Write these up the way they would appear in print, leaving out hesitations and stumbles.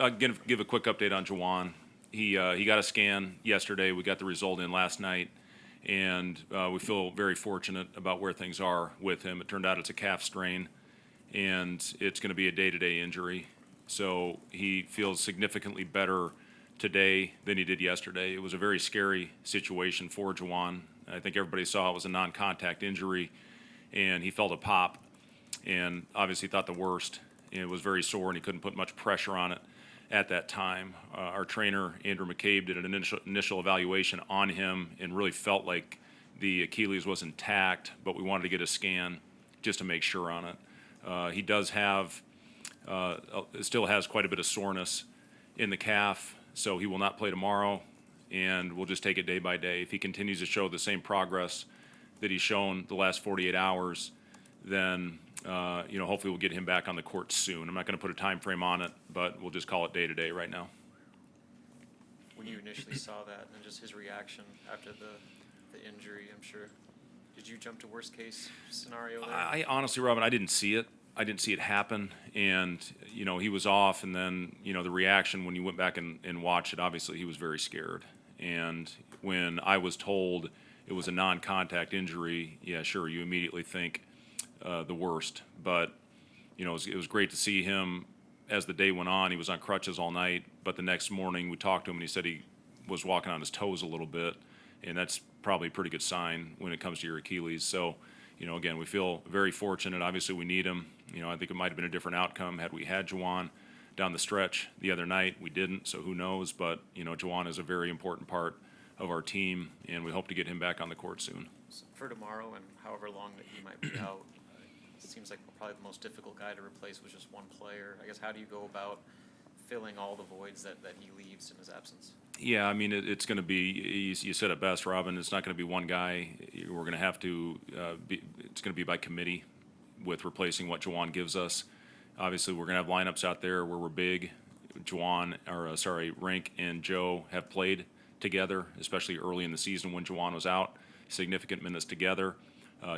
I'll give a quick update on Jawan. He got a scan yesterday. We got the result in last night, and we feel very fortunate about where things are with him. It turned out it's a calf strain, and it's going to be a day-to-day injury. So he feels significantly better today than he did yesterday. It was a very scary situation for Jawan. I think everybody saw it was a non-contact injury, and he felt a pop, and obviously thought the worst. It was very sore, and he couldn't put much pressure on it at that time. Our trainer, Andrew McCabe, did an initial evaluation on him and really felt like the Achilles was intact, but we wanted to get a scan just to make sure on it. He does have, still has quite a bit of soreness in the calf, so he will not play tomorrow, and we'll just take it day by day. If he continues to show the same progress that he's shown the last 48 hours, then hopefully we'll get him back on the court soon. I'm not going to put a time frame on it, but we'll just call it day to day right now. When you initially saw that and just his reaction after the injury, I'm sure, did you jump to worst case scenario there? I honestly, Robin, I didn't see it. I didn't see it happen, and he was off, and then the reaction when you went back and watched it, obviously he was very scared. And when I was told it was a non-contact injury, yeah, sure, you immediately think the worst. But it was great to see him as the day went on. He was on crutches all night, but the next morning we talked to him and he said he was walking on his toes a little bit, and that's probably a pretty good sign when it comes to your Achilles. So again, we feel very fortunate. Obviously we need him. I think it might have been a different outcome had we had Jawan down the stretch the other night. We didn't, so who knows. But Jawan is a very important part of our team, and we hope to get him back on the court soon. So for tomorrow and however long that he might be out, it seems like probably the most difficult guy to replace was just one player. I guess, how do you go about filling all the voids that he leaves in his absence? Yeah, I mean, it's going to be, you said it best, Robin, it's not going to be one guy. We're going to have to, it's going to be by committee with replacing what Jawan gives us. Obviously, we're going to have lineups out there where we're big. Rink and Joe have played together, especially early in the season when Jawan was out, significant minutes together.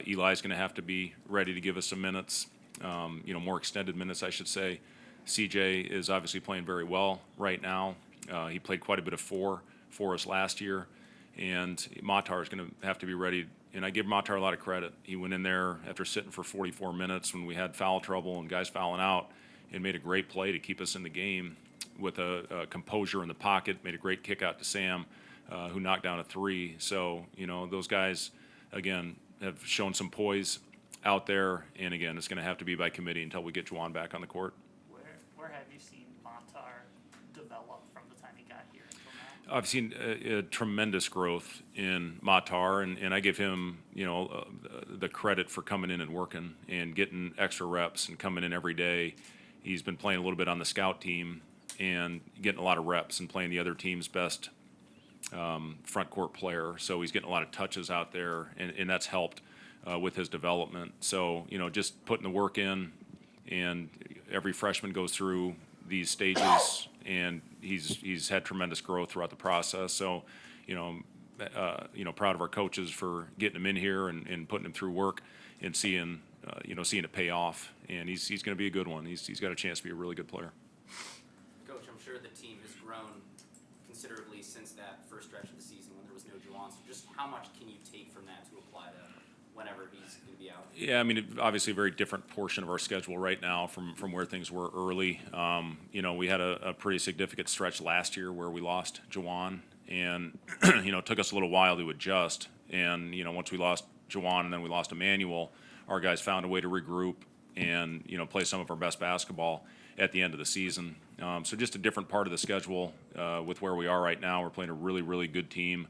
Eli's going to have to be ready to give us some minutes, more extended minutes, I should say. CJ is obviously playing very well right now. He played quite a bit of four for us last year, and Matar is going to have to be ready. And I give Matar a lot of credit. He went in there after sitting for 44 minutes when we had foul trouble and guys fouling out, and made a great play to keep us in the game with a composure in the pocket. Made a great kick out to Sam, who knocked down a three. So those guys, again, have shown some poise out there. And again, it's going to have to be by committee until we get Jawan back on the court. Where have you seen Matar develop from the time he got here until now? I've seen a tremendous growth in Matar, and I give him, the credit for coming in and working and getting extra reps and coming in every day. He's been playing a little bit on the scout team and getting a lot of reps and playing the other team's best front court player. So he's getting a lot of touches out there, and that's helped with his development. So, just putting the work in, and every freshman goes through these stages, and he's had tremendous growth throughout the process. So, proud of our coaches for getting him in here and putting him through work and seeing it pay off. And he's going to be a good one. He's got a chance to be a really good player. Coach, I'm sure the team has grown considerably since that first stretch of the season when there was no Jawan. So just how much can you take from that to apply to whenever he's going to be out? Yeah, I mean, obviously a very different portion of our schedule right now from where things were early. We had a pretty significant stretch last year where we lost Jawan, and it took us a little while to adjust. And once we lost Jawan and then we lost Emmanuel, our guys found a way to regroup and play some of our best basketball at the end of the season. So just a different part of the schedule with where we are right now. We're playing a really, really good team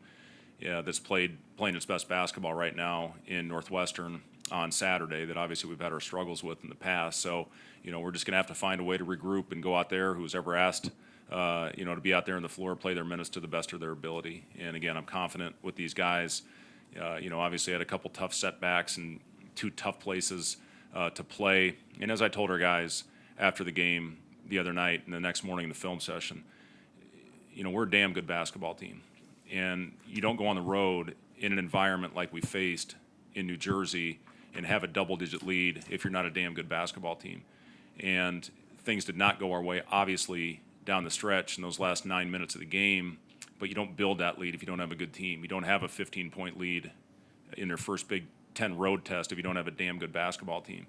that's playing its best basketball right now in Northwestern on Saturday that obviously we've had our struggles with in the past. So, we're just going to have to find a way to regroup and go out there. Who's ever asked, to be out there on the floor, play their minutes to the best of their ability. And again, I'm confident with these guys. Obviously had a couple tough setbacks and two tough places to play. And as I told our guys after the game the other night and the next morning in the film session, we're a damn good basketball team. And you don't go on the road in an environment like we faced in New Jersey and have a double-digit lead if you're not a damn good basketball team. And things did not go our way, obviously, down the stretch in those last 9 minutes of the game, but you don't build that lead if you don't have a good team. You don't have a 15-point lead in their first Big Ten road test if you don't have a damn good basketball team.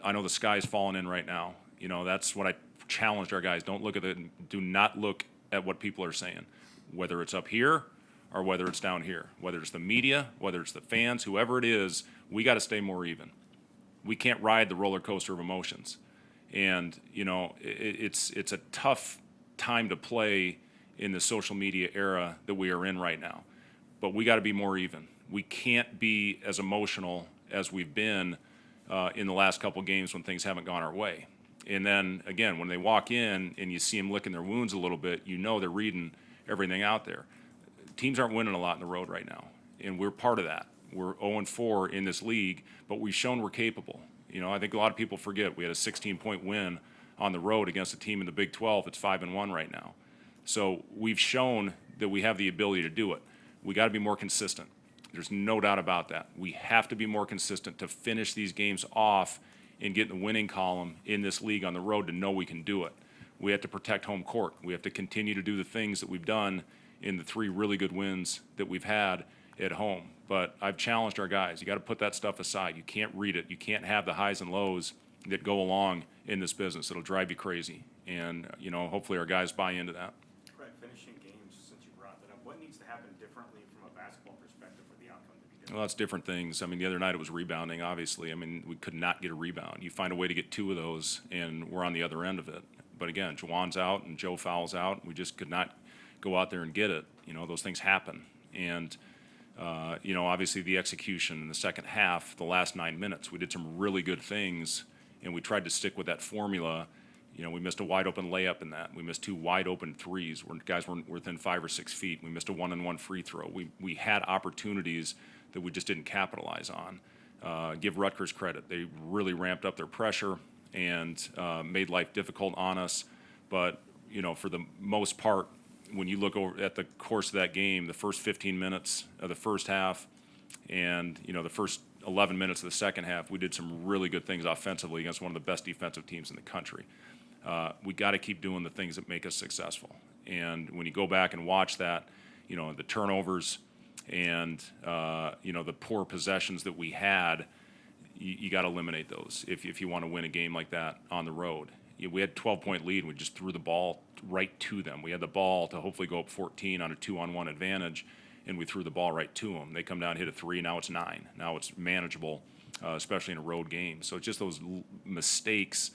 I know the sky's falling in right now. That's what I challenged our guys. Do not look at what people are saying, whether it's up here or whether it's down here, whether it's the media, whether it's the fans, whoever it is. We got to stay more even. We can't ride the roller coaster of emotions, and it's a tough time to play in the social media era that we are in right now. But we got to be more even. We can't be as emotional as we've been in the last couple games when things haven't gone our way. And then again, when they walk in and you see them licking their wounds a little bit, they're reading everything out there. Teams aren't winning a lot in the road right now, and we're part of that. We're 0-4 in this league, but we've shown we're capable. I think a lot of people forget we had a 16-point win on the road against a team in the Big 12 that's 5-1 right now. So we've shown that we have the ability to do it. We got to be more consistent. There's no doubt about that. We have to be more consistent to finish these games off and get in the winning column in this league on the road to know we can do it. We have to protect home court. We have to continue to do the things that we've done in the 3 really good wins that we've had at home. But I've challenged our guys. You got to put that stuff aside. You can't read it. You can't have the highs and lows that go along in this business. It'll drive you crazy. And, hopefully our guys buy into that. Right, finishing games, since you brought that up, what needs to happen differently from a basketball perspective for the outcome to be different? Well, it's different things. The other night it was rebounding, obviously. We could not get a rebound. You find a way to get 2 of those, and we're on the other end of it. But again, Juwan's out and Joe fouls out. We just could not go out there and get it. Those things happen. And, obviously the execution in the second half, the last 9 minutes, we did some really good things, and we tried to stick with that formula. We missed a wide-open layup in that. We missed 2 wide-open threes where guys weren't within 5 or 6 feet. We missed a 1-on-1 free throw. We had opportunities that we just didn't capitalize on. Give Rutgers credit. They really ramped up their pressure and made life difficult on us. But, for the most part, when you look over at the course of that game, the first 15 minutes of the first half and, the first 11 minutes of the second half, we did some really good things offensively against one of the best defensive teams in the country. We got to keep doing the things that make us successful. And when you go back and watch that, the turnovers and, the poor possessions that we had, you got to eliminate those if you want to win a game like that on the road. We had a 12-point lead, and we just threw the ball right to them. We had the ball to hopefully go up 14 on a 2-on-1 advantage, and we threw the ball right to them. They come down, hit a 3, now it's 9. Now it's manageable, especially in a road game. So it's just those mistakes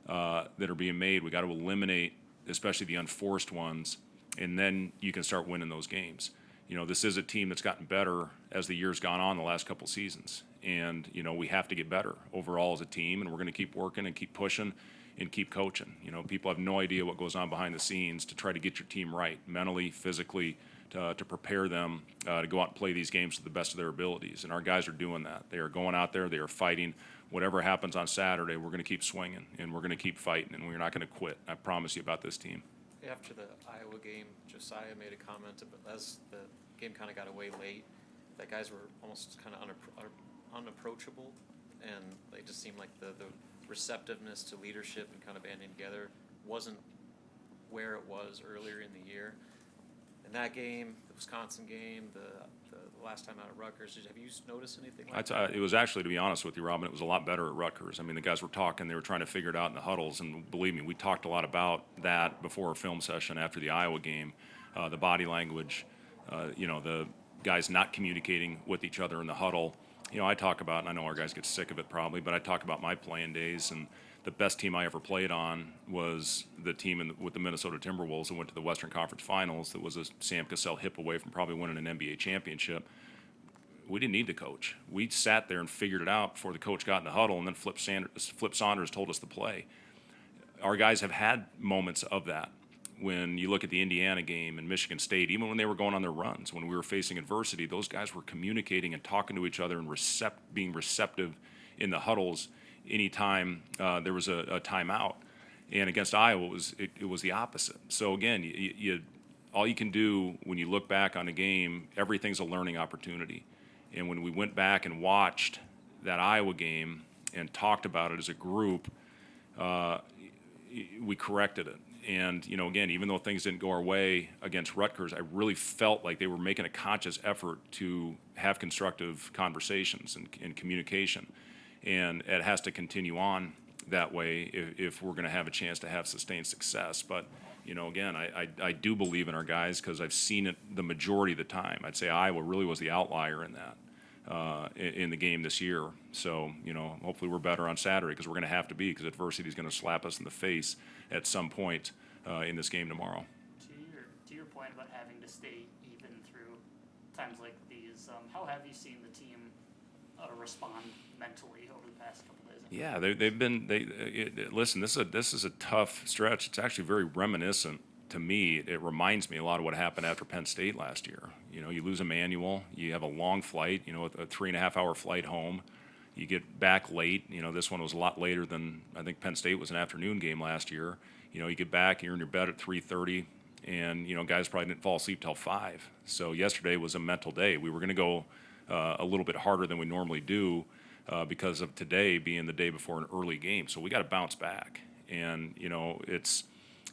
that are being made. We got to eliminate, especially the unforced ones, and then you can start winning those games. This is a team that's gotten better as the year's gone on the last couple seasons, and we have to get better overall as a team, and we're going to keep working and keep pushing and keep coaching. People have no idea what goes on behind the scenes to try to get your team right, mentally, physically, to prepare them to go out and play these games to the best of their abilities. And our guys are doing that. They are going out there, they are fighting. Whatever happens on Saturday, we're going to keep swinging, and we're going to keep fighting, and we're not going to quit. I promise you about this team. After the Iowa game, Josiah made a comment as the game kind of got away late, that guys were almost kind of unapproachable, and they just seemed like the receptiveness to leadership and kind of banding together wasn't where it was earlier in the year. In that game, the Wisconsin game, the last time out at Rutgers, have you noticed anything like that? It was actually, to be honest with you, Robin, it was a lot better at Rutgers. The guys were talking, they were trying to figure it out in the huddles, and believe me, we talked a lot about that before our film session after the Iowa game, the body language, the guys not communicating with each other in the huddle. I talk about, and I know our guys get sick of it probably, but I talk about my playing days, and the best team I ever played on was the team with the Minnesota Timberwolves that went to the Western Conference Finals. That was a Sam Cassell hip away from probably winning an NBA championship. We didn't need the coach. We sat there and figured it out before the coach got in the huddle, and then Flip Saunders told us to play. Our guys have had moments of that. When you look at the Indiana game and Michigan State, even when they were going on their runs, when we were facing adversity, those guys were communicating and talking to each other and being receptive in the huddles anytime there was a timeout. And against Iowa, it was the opposite. So again, all you can do when you look back on a game, everything's a learning opportunity. And when we went back and watched that Iowa game and talked about it as a group, we corrected it. And, again, even though things didn't go our way against Rutgers, I really felt like they were making a conscious effort to have constructive conversations and communication. And it has to continue on that way if we're going to have a chance to have sustained success. But, again, I do believe in our guys because I've seen it the majority of the time. I'd say Iowa really was the outlier in that. In the game this year. So, hopefully we're better on Saturday because we're going to have to be because adversity is going to slap us in the face at some point in this game tomorrow. To your point about having to stay even through times like these, how have you seen the team respond mentally over the past couple days? Yeah, listen, this is a tough stretch. It's actually very reminiscent to me. It reminds me a lot of what happened after Penn State last year. You lose Emmanuel, you have a long flight, a 3.5-hour flight home. You get back late. This one was a lot later than I think Penn State was an afternoon game last year. You get back, you're in your bed at 3:30, and guys probably didn't fall asleep till 5. So yesterday was a mental day. We were going to go a little bit harder than we normally do because of today being the day before an early game. So we got to bounce back, and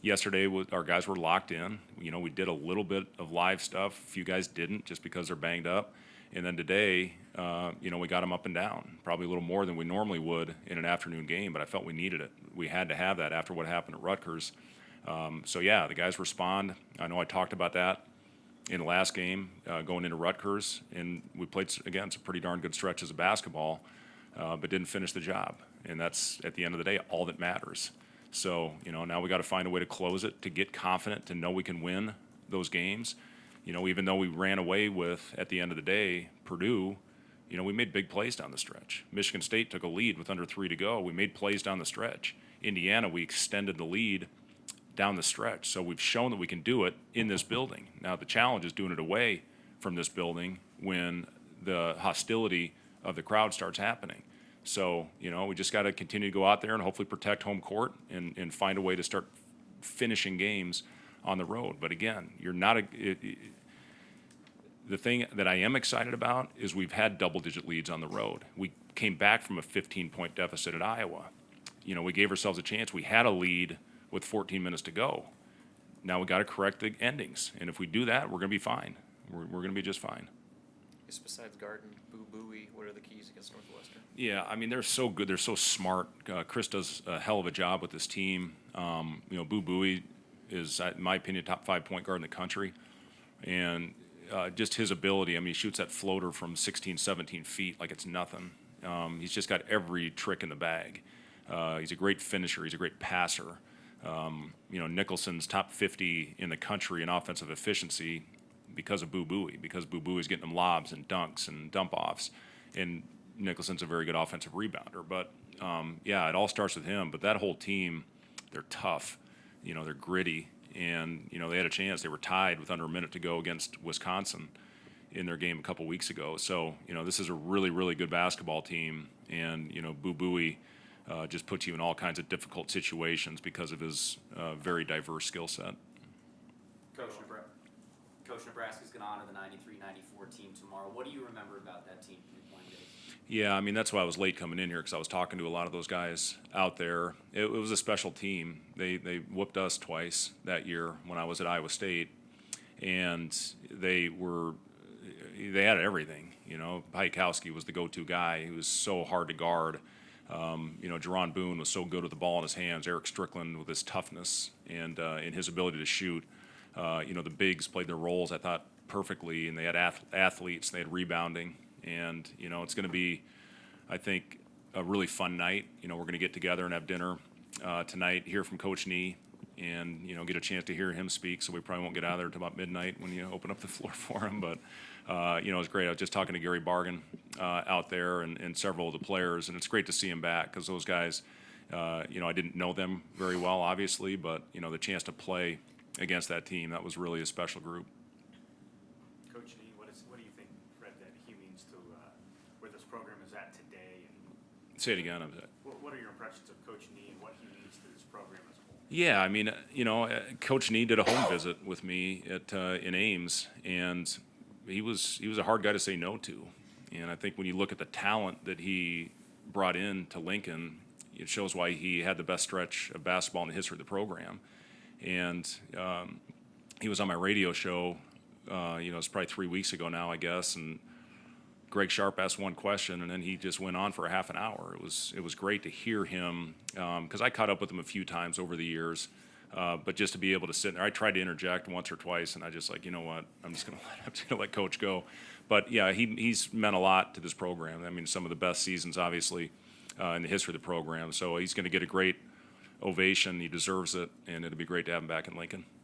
yesterday, our guys were locked in. We did a little bit of live stuff. A few guys didn't just because they're banged up. And then today, we got them up and down, probably a little more than we normally would in an afternoon game, but I felt we needed it. We had to have that after what happened at Rutgers. So, yeah, the guys respond. I know I talked about that in the last game going into Rutgers, and we played, again, some pretty darn good stretches of basketball, but didn't finish the job. And that's, at the end of the day, all that matters. So, now we got to find a way to close it, to get confident, to know we can win those games. Even though we ran away with, at the end of the day, Purdue, we made big plays down the stretch. Michigan State took a lead with under 3 to go. We made plays down the stretch. Indiana, we extended the lead down the stretch. So we've shown that we can do it in this building. Now, the challenge is doing it away from this building when the hostility of the crowd starts happening. So, we just got to continue to go out there and hopefully protect home court and find a way to start finishing games on the road. But again, the thing that I am excited about is we've had double-digit leads on the road. We came back from a 15-point deficit at Iowa. We gave ourselves a chance. We had a lead with 14 minutes to go. Now we got to correct the endings. And if we do that, we're going to be fine. We're going to be just fine. Besides Garden, Boo Booey, what are the keys against Northwestern? Yeah, I mean, they're so good. They're so smart. Chris does a hell of a job with this team. Boo Booey is, in my opinion, top 5 point guard in the country. And just his ability, he shoots that floater from 16, 17 feet like it's nothing. He's just got every trick in the bag. He's a great finisher. He's a great passer. Nicholson's top 50 in the country in offensive efficiency because of Boo Booey, because Boo Booey's getting them lobs and dunks and dump-offs. And Nicholson's a very good offensive rebounder. But, it all starts with him. But that whole team, they're tough. They're gritty. And, they had a chance. They were tied with under a minute to go against Wisconsin in their game a couple weeks ago. So, this is a really, really good basketball team. And, Boo Booey just puts you in all kinds of difficult situations because of his very diverse skill set. Coach Nebraska's going to honor the 93-94 team tomorrow. What do you remember about that team from your playing days? Yeah, that's why I was late coming in here because I was talking to a lot of those guys out there. It was a special team. They whooped us twice that year when I was at Iowa State, and they had everything. Pajkowski was the go-to guy. He was so hard to guard. Jerron Boone was so good with the ball in his hands. Eric Strickland with his toughness and in his ability to shoot. The bigs played their roles, I thought, perfectly, and they had athletes, they had rebounding, and, it's going to be, I think, a really fun night. We're going to get together and have dinner tonight, hear from Coach Nee, and, get a chance to hear him speak, so we probably won't get out of there until about midnight when you open up the floor for him, but, it was great. I was just talking to Gary Bargan out there and several of the players, and it's great to see him back because those guys, I didn't know them very well, obviously, but, the chance to play against that team, that was really a special group. Coach Nee, what do you think, Fred, that he means to where this program is at today? And Say it again. What are your impressions of Coach Nee and what he means to this program as a whole? Yeah, Coach Nee did a home visit with me in Ames, and he was a hard guy to say no to. And I think when you look at the talent that he brought in to Lincoln, it shows why he had the best stretch of basketball in the history of the program. And he was on my radio show, it's probably 3 weeks ago now, I guess, and Greg Sharp asked one question, and then he just went on for a half an hour. It was great to hear him, because I caught up with him a few times over the years, but just to be able to sit there, I tried to interject once or twice, and I just like, you know what, I'm just gonna let Coach go. But yeah, he's meant a lot to this program. I mean, some of the best seasons, obviously, in the history of the program. So he's going to get a great ovation. He deserves it, and it'll be great to have him back in Lincoln.